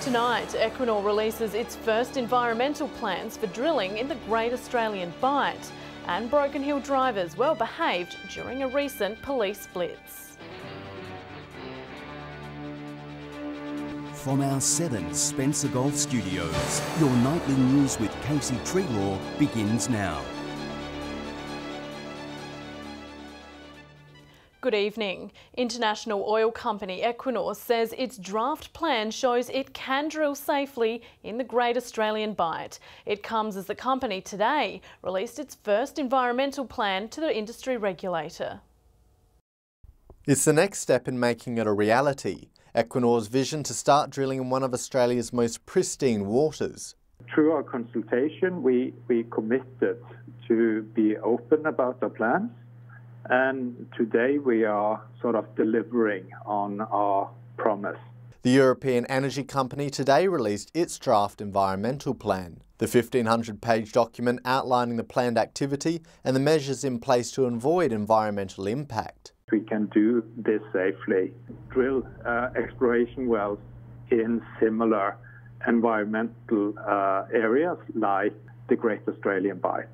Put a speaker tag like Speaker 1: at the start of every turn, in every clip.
Speaker 1: Tonight, Equinor releases its first environmental plans for drilling in the Great Australian Bight, and Broken Hill drivers well behaved during a recent police blitz.
Speaker 2: From our 7 Spencer Golf Studios, your nightly news with Casey Treelaw begins now.
Speaker 1: Good evening. International oil company Equinor says its draft plan shows it can drill safely in the Great Australian Bight. It comes as the company today released its first environmental plan to the industry regulator.
Speaker 3: It's the next step in making it a reality. Equinor's vision to start drilling in one of Australia's most pristine waters.
Speaker 4: Through our consultation, we committed to be open about our plans. And today we are sort of delivering on our promise.
Speaker 3: The European energy company today released its draft environmental plan. The 1,500-page document outlining the planned activity and the measures in place to avoid environmental impact.
Speaker 4: We can do this safely, drill exploration wells in similar environmental areas like the Great Australian Bight.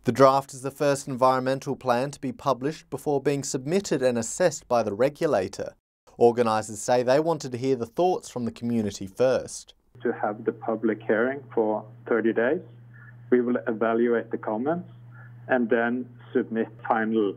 Speaker 3: The draft is the first environmental plan to be published before being submitted and assessed by the regulator. Organisers say they wanted to hear the thoughts from the community first.
Speaker 4: To have the public hearing for 30 days, we will evaluate the comments and then submit final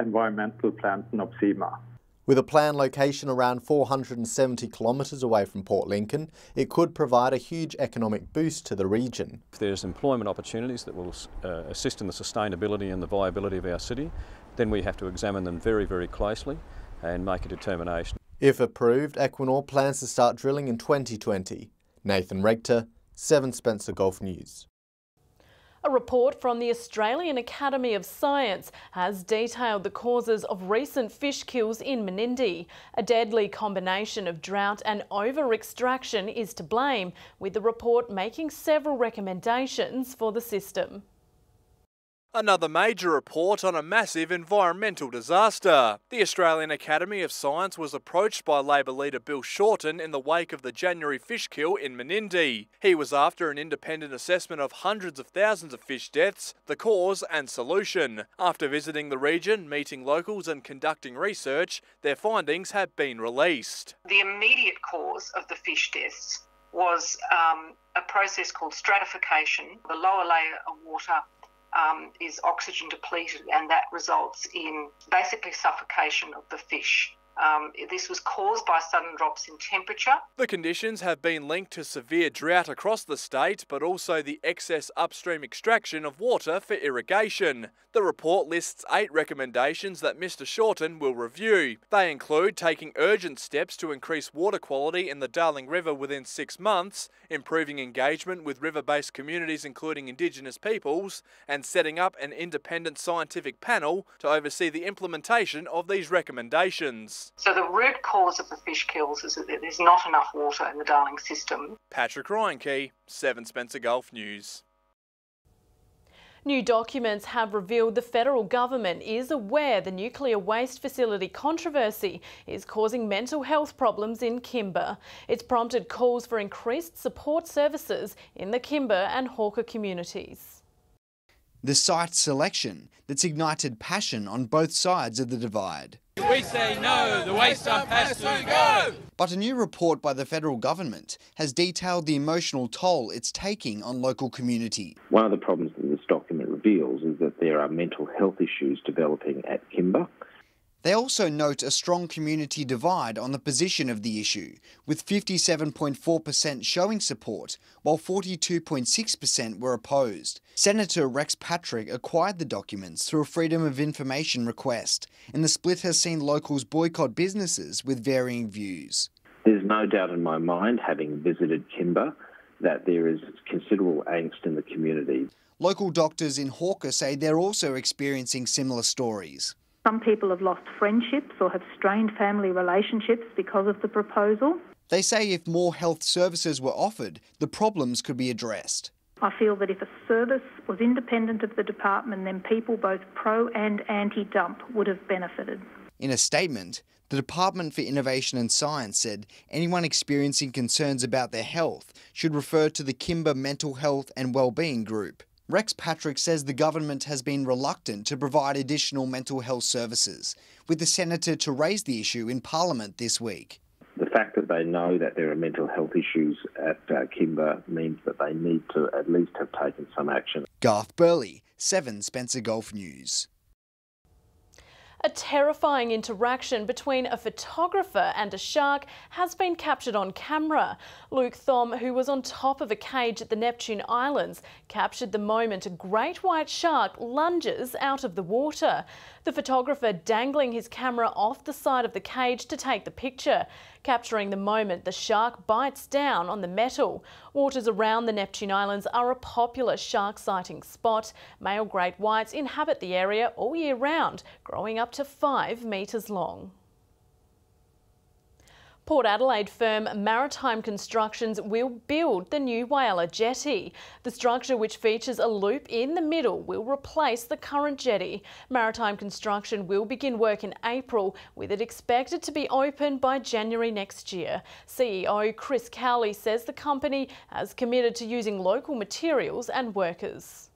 Speaker 4: environmental plan to NOPSEMA.
Speaker 3: With a planned location around 470 kilometres away from Port Lincoln, it could provide a huge economic boost to the region.
Speaker 5: If there's employment opportunities that will assist in the sustainability and the viability of our city, then we have to examine them very, very closely and make a determination.
Speaker 3: If approved, Equinor plans to start drilling in 2020. Nathan Regter, 7 Spencer Golf News.
Speaker 1: A report from the Australian Academy of Science has detailed the causes of recent fish kills in Menindee. A deadly combination of drought and over-extraction is to blame, with the report making several recommendations for the system.
Speaker 6: Another major report on a massive environmental disaster. The Australian Academy of Science was approached by Labor leader Bill Shorten in the wake of the January fish kill in Menindee. He was after an independent assessment of hundreds of thousands of fish deaths, the cause and solution. After visiting the region, meeting locals and conducting research, their findings have been released.
Speaker 7: The immediate cause of the fish deaths was a process called stratification. The lower layer of water is oxygen depleted, and that results in basically suffocation of the fish. This was caused by sudden drops in temperature.
Speaker 6: The conditions have been linked to severe drought across the state, but also the excess upstream extraction of water for irrigation. The report lists 8 recommendations that Mr Shorten will review. They include taking urgent steps to increase water quality in the Darling River within 6 months, improving engagement with river-based communities including Indigenous peoples, and setting up an independent scientific panel to oversee the implementation of these recommendations.
Speaker 7: So the root cause of the fish kills is that there's not enough water in the Darling system.
Speaker 6: Patrick Ryankey, 7 Spencer Golf News.
Speaker 1: New documents have revealed the federal government is aware the nuclear waste facility controversy is causing mental health problems in Kimber. It's prompted calls for increased support services in the Kimber and Hawker communities.
Speaker 8: The site selection that's ignited passion on both sides of the divide.
Speaker 9: We say no, the waste dump has to go!
Speaker 8: But a new report by the federal government has detailed the emotional toll it's taking on local community.
Speaker 10: One of the problems that this document reveals is that there are mental health issues developing at Kimber.
Speaker 8: They also note a strong community divide on the position of the issue, with 57.4% showing support, while 42.6% were opposed. Senator Rex Patrick acquired the documents through a Freedom of Information request, and the split has seen locals boycott businesses with varying views.
Speaker 10: There's no doubt in my mind, having visited Kimber, that there is considerable angst in the community.
Speaker 8: Local doctors in Hawker say they're also experiencing similar stories.
Speaker 11: Some people have lost friendships or have strained family relationships because of the proposal.
Speaker 8: They say if more health services were offered, the problems could be addressed.
Speaker 11: I feel that if a service was independent of the department, then people both pro and anti-dump would have benefited.
Speaker 8: In a statement, The Department for Innovation and Science said anyone experiencing concerns about their health should refer to the Kimber Mental Health and Wellbeing Group. Rex Patrick says the government has been reluctant to provide additional mental health services, with the senator to raise the issue in Parliament this week.
Speaker 10: The fact that they know that there are mental health issues at Kimber means that they need to at least have taken some action.
Speaker 8: Garth Burley, 7 Spencer Gulf News.
Speaker 1: A terrifying interaction between a photographer and a shark has been captured on camera. Luke Thom, who was on top of a cage at the Neptune Islands, captured the moment a great white shark lunges out of the water. The photographer dangling his camera off the side of the cage to take the picture, capturing the moment the shark bites down on the metal. Waters around the Neptune Islands are a popular shark sighting spot. Male great whites inhabit the area all year round, growing up to 5 metres long. Port Adelaide firm Maritime Constructions will build the new Whyalla jetty. The structure, which features a loop in the middle, will replace the current jetty. Maritime Construction will begin work in April, with it expected to be open by January next year. CEO Chris Cowley says the company has committed to using local materials and workers.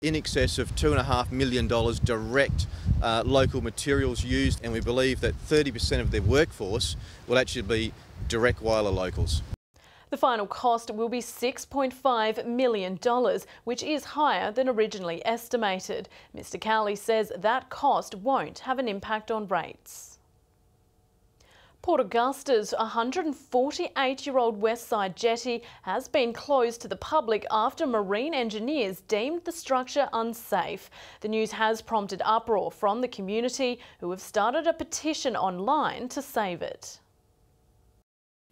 Speaker 12: In excess of $2.5 million direct local materials used, and we believe that 30% of their workforce will actually be direct Whyalla locals.
Speaker 1: The final cost will be $6.5 million, which is higher than originally estimated. Mr. Cowley says that cost won't have an impact on rates. Port Augusta's 148-year-old Westside jetty has been closed to the public after marine engineers deemed the structure unsafe. The news has prompted uproar from the community, who have started a petition online to save it.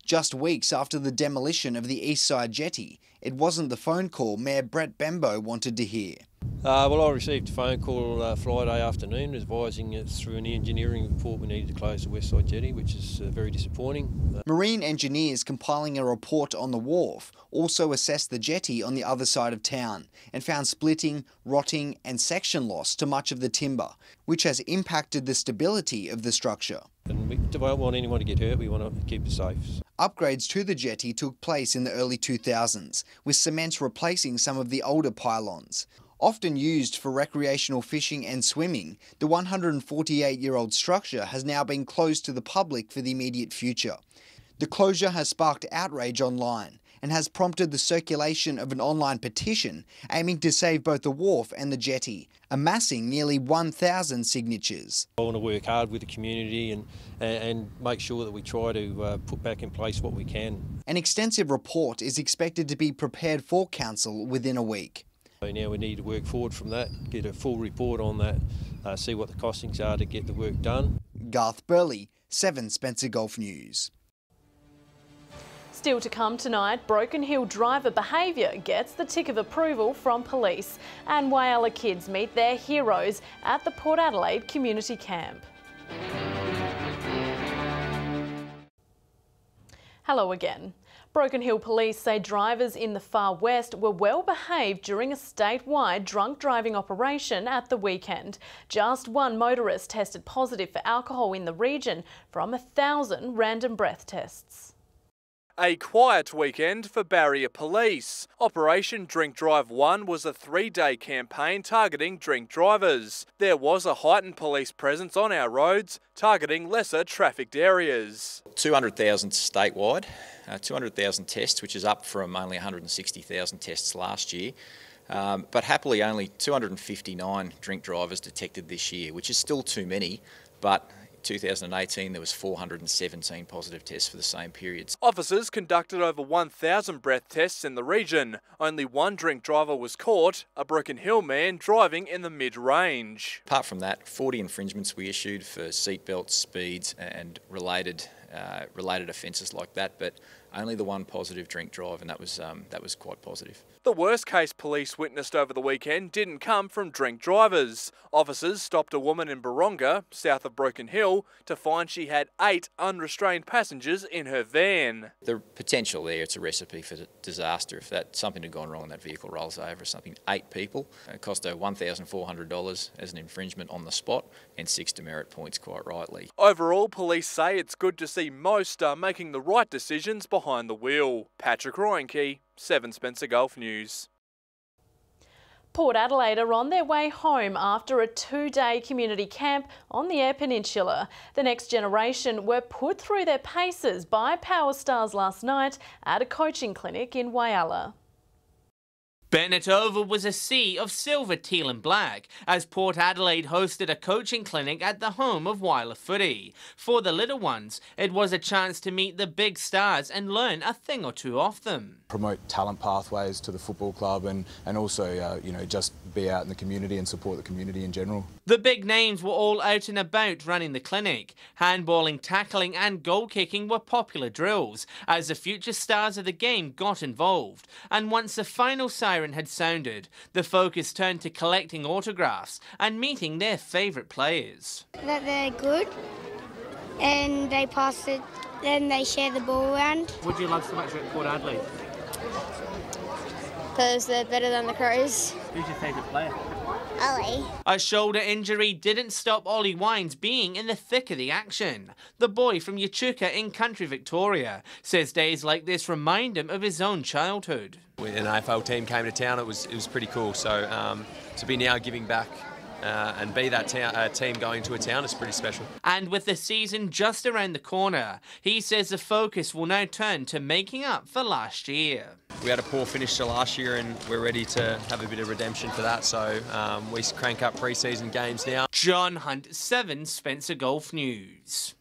Speaker 8: Just weeks after the demolition of the Eastside jetty, it wasn't the phone call Mayor Brett Bembo wanted to hear.
Speaker 13: Well, I received a phone call Friday afternoon advising it through an engineering report we needed to close the Westside jetty, which is very disappointing.
Speaker 8: Marine engineers compiling a report on the wharf also assessed the jetty on the other side of town and found splitting, rotting and section loss to much of the timber, which has impacted the stability of the structure.
Speaker 13: And we don't want anyone to get hurt, we want to keep it safe.
Speaker 8: Upgrades to the jetty took place in the early 2000s, with cement replacing some of the older pylons. Often used for recreational fishing and swimming, the 148-year-old structure has now been closed to the public for the immediate future. The closure has sparked outrage online and has prompted the circulation of an online petition aiming to save both the wharf and the jetty, amassing nearly 1,000 signatures.
Speaker 13: I want to work hard with the community and make sure that we try to put back in place what we can.
Speaker 8: An extensive report is expected to be prepared for Council within a week.
Speaker 13: So now we need to work forward from that, get a full report on that, see what the costings are to get the work done.
Speaker 8: Garth Burley, 7 Spencer Gulf News.
Speaker 1: Still to come tonight, Broken Hill driver behaviour gets the tick of approval from police, and Whyalla kids meet their heroes at the Port Adelaide Community Camp. Hello again. Broken Hill police say drivers in the Far West were well behaved during a statewide drunk driving operation at the weekend. Just one motorist tested positive for alcohol in the region from 1,000 random breath tests.
Speaker 6: A quiet weekend for Barrier Police. Operation Drink Drive 1 was a 3-day campaign targeting drink drivers. There was a heightened police presence on our roads, targeting lesser trafficked areas.
Speaker 14: 200,000 statewide, 200,000 tests, which is up from only 160,000 tests last year. But happily only 259 drink drivers detected this year, which is still too many, but 2018 there was 417 positive tests for the same periods.
Speaker 6: Officers conducted over 1,000 breath tests in the region. Only one drink driver was caught, a Broken Hill man driving in the mid-range.
Speaker 14: Apart from that, 40 infringements we issued for seatbelts, speeds and related offences like that, but only the one positive drink drive, and that was quite positive.
Speaker 6: The worst case police witnessed over the weekend didn't come from drink drivers. Officers stopped a woman in Baronga, south of Broken Hill, to find she had 8 unrestrained passengers in her van.
Speaker 14: The potential there, it's a recipe for disaster. If something had gone wrong and that vehicle rolls over or something, 8 people, it cost her $1,400 as an infringement on the spot and 6 demerit points, quite rightly.
Speaker 6: Overall, police say it's good to see most are making the right decisions behind the wheel. Patrick Royenke, 7 Spencer Gulf News.
Speaker 1: Port Adelaide are on their way home after a 2-day community camp on the Eyre Peninsula. The next generation were put through their paces by Power Stars last night at a coaching clinic in Whyalla.
Speaker 15: Bennett Oval was a sea of silver, teal and black as Port Adelaide hosted a coaching clinic at the home of Whyalla Footy. For the little ones, it was a chance to meet the big stars and learn a thing or two off them.
Speaker 16: Promote talent pathways to the football club and also, just be out in the community and support the community in general.
Speaker 15: The big names were all out and about running the clinic. Handballing, tackling and goal kicking were popular drills as the future stars of the game got involved. And once the final siren had sounded, the focus turned to collecting autographs and meeting their favourite players.
Speaker 17: That they're good and they pass it, then they share the ball around.
Speaker 15: What do you love so much about Port Adelaide?
Speaker 17: Because they're better than the Crows.
Speaker 15: Who's your favourite player?
Speaker 17: Ollie.
Speaker 15: A shoulder injury didn't stop Ollie Wines being in the thick of the action. The boy from Yachuka in country Victoria says days like this remind him of his own childhood.
Speaker 18: When an AFL team came to town, it was pretty cool. So to be now giving back and be that team going to a town is pretty special.
Speaker 15: And with the season just around the corner, he says the focus will now turn to making up for last year.
Speaker 18: We had a poor finish to last year and we're ready to have a bit of redemption for that, so we crank up pre-season games now.
Speaker 15: John Hunt, 7 Spencer Gulf News.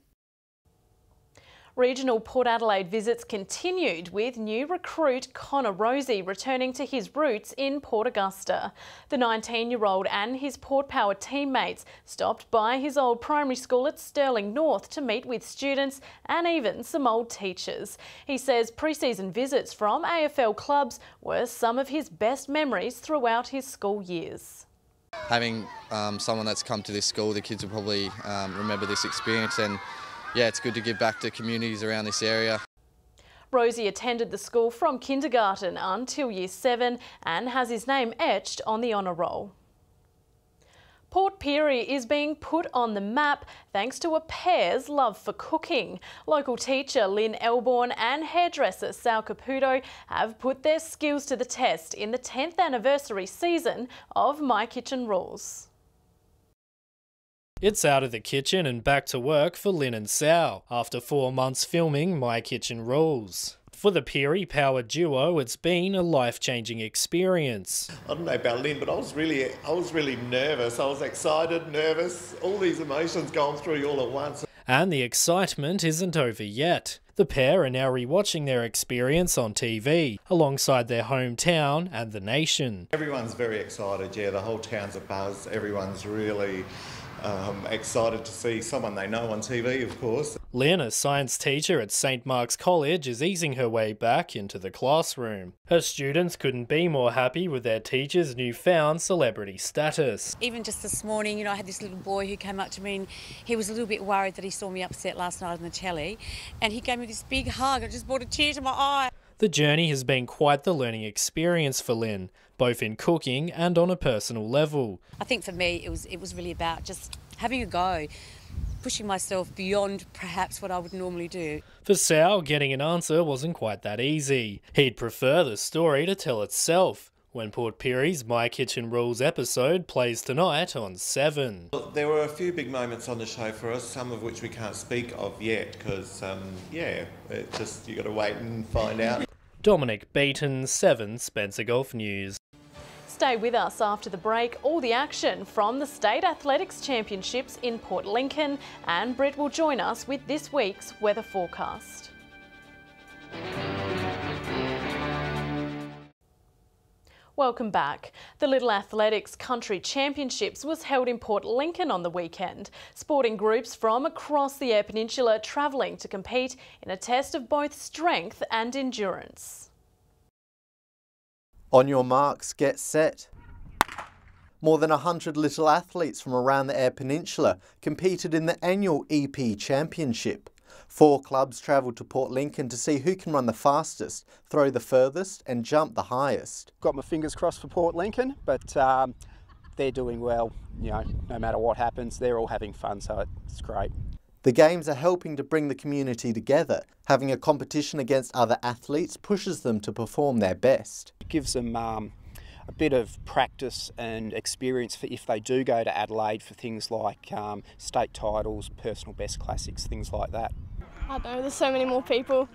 Speaker 1: Regional Port Adelaide visits continued with new recruit Connor Rosie returning to his roots in Port Augusta. The 19-year-old and his Port Power teammates stopped by his old primary school at Stirling North to meet with students and even some old teachers. He says pre-season visits from AFL clubs were some of his best memories throughout his school years.
Speaker 19: Having someone that's come to this school, the kids will probably remember this experience, and yeah, it's good to give back to communities around this area.
Speaker 1: Rosie attended the school from kindergarten until Year 7 and has his name etched on the honour roll. Port Pirie is being put on the map thanks to a pair's love for cooking. Local teacher Lynn Elborn and hairdresser Sal Caputo have put their skills to the test in the 10th anniversary season of My Kitchen Rules.
Speaker 20: It's out of the kitchen and back to work for Lynn and Sal after 4 months filming My Kitchen Rules. For the Pirie Power duo, it's been a life-changing experience.
Speaker 21: I don't know about Lynn, but I was really nervous. I was excited, nervous, all these emotions going through you all at once.
Speaker 20: And the excitement isn't over yet. The pair are now rewatching their experience on TV, alongside their hometown and the nation.
Speaker 21: Everyone's very excited, yeah, the whole town's abuzz. Everyone's really excited to see someone they know on TV, of course.
Speaker 20: Lynn, a science teacher at St Mark's College, is easing her way back into the classroom. Her students couldn't be more happy with their teacher's newfound celebrity status.
Speaker 22: Even just this morning, I had this little boy who came up to me and he was a little bit worried that he saw me upset last night on the telly, and he gave me this big hug. It just brought a tear to my eye.
Speaker 20: The journey has been quite the learning experience for Lynn, both in cooking and on a personal level.
Speaker 22: I think for me it was really about just having a go, pushing myself beyond perhaps what I would normally do.
Speaker 20: For Sal, getting an answer wasn't quite that easy. He'd prefer the story to tell itself, when Port Pirie's My Kitchen Rules episode plays tonight on 7.
Speaker 21: There were a few big moments on the show for us, some of which we can't speak of yet, because, you got to wait and find out.
Speaker 20: Dominic Beaton, 7 Spencer Gulf News.
Speaker 1: Stay with us after the break. All the action from the State Athletics Championships in Port Lincoln, and Britt will join us with this week's weather forecast. Welcome back. The Little Athletics Country Championships was held in Port Lincoln on the weekend. Sporting groups from across the Eyre Peninsula travelling to compete in a test of both strength and endurance.
Speaker 3: On your marks, get set. More than 100 little athletes from around the Eyre Peninsula competed in the annual EP Championship. 4 clubs travelled to Port Lincoln to see who can run the fastest, throw the furthest and jump the highest.
Speaker 2: Got my fingers crossed for Port Lincoln, but they're doing well. You know, no matter what happens, they're all having fun, so it's great.
Speaker 3: The games are helping to bring the community together. Having a competition against other athletes pushes them to perform their best.
Speaker 2: It gives them a bit of practice and experience for if they do go to Adelaide for things like state titles, personal best classics, things like that.
Speaker 4: I don't know, there's so many more people.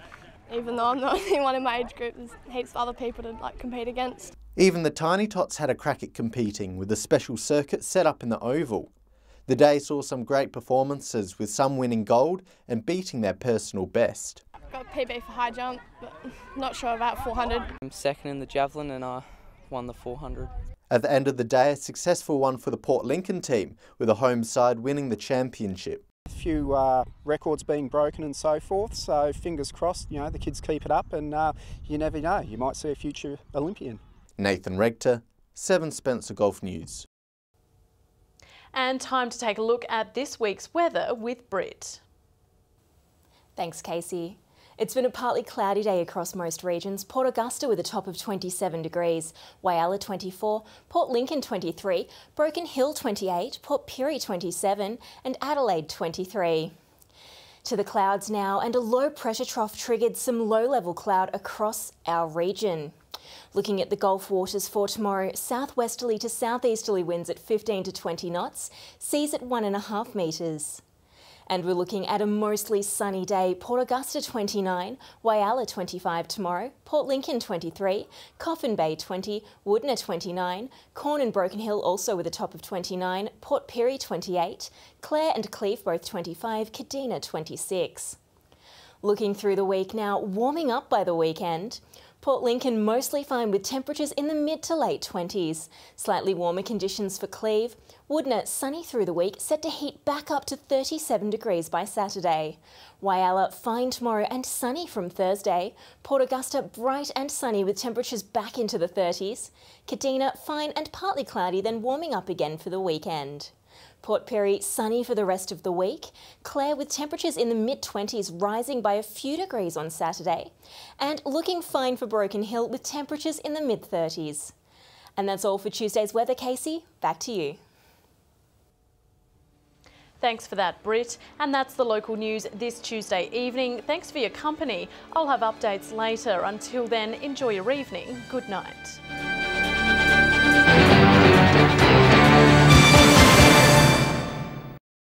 Speaker 4: Even though I'm the only one in my age group, there's heaps of other people to compete against.
Speaker 3: Even the Tiny Tots had a crack at competing with a special circuit set up in the Oval. The day saw some great performances, with some winning gold and beating their personal best.
Speaker 4: Got a PB for high jump, but not sure about 400.
Speaker 23: I'm second in the javelin and I won the 400.
Speaker 3: At the end of the day, a successful one for the Port Lincoln team, with the home side winning the championship.
Speaker 2: A few records being broken and so forth, so fingers crossed, you know, the kids keep it up and you never know, you might see a future Olympian.
Speaker 3: Nathan Regter, 7 Spencer Golf News.
Speaker 1: And time to take a look at this week's weather with Britt.
Speaker 24: Thanks, Casey. It's been a partly cloudy day across most regions. Port Augusta with a top of 27 degrees, Whyalla 24, Port Lincoln 23, Broken Hill 28, Port Pirie 27 and Adelaide 23. To the clouds now, and a low pressure trough triggered some low-level cloud across our region. Looking at the Gulf waters for tomorrow, southwesterly to southeasterly winds at 15 to 20 knots, seas at 1.5 metres. And we're looking at a mostly sunny day. Port Augusta 29, Whyalla 25 tomorrow, Port Lincoln 23, Coffin Bay 20, Woodner 29, Corn and Broken Hill also with a top of 29, Port Pirie 28, Clare and Cleve both 25, Kadina 26. Looking through the week now, warming up by the weekend. Port Lincoln mostly fine with temperatures in the mid to late 20s. Slightly warmer conditions for Cleve. Woodner sunny through the week, set to heat back up to 37 degrees by Saturday. Whyalla fine tomorrow and sunny from Thursday. Port Augusta bright and sunny with temperatures back into the 30s. Kadina fine and partly cloudy, then warming up again for the weekend. Port Pirie sunny for the rest of the week. Clare with temperatures in the mid-20s rising by a few degrees on Saturday. And looking fine for Broken Hill with temperatures in the mid-30s. And that's all for Tuesday's weather, Casey. Back to you.
Speaker 1: Thanks for that, Britt. And that's the local news this Tuesday evening. Thanks for your company. I'll have updates later. Until then, enjoy your evening. Good night.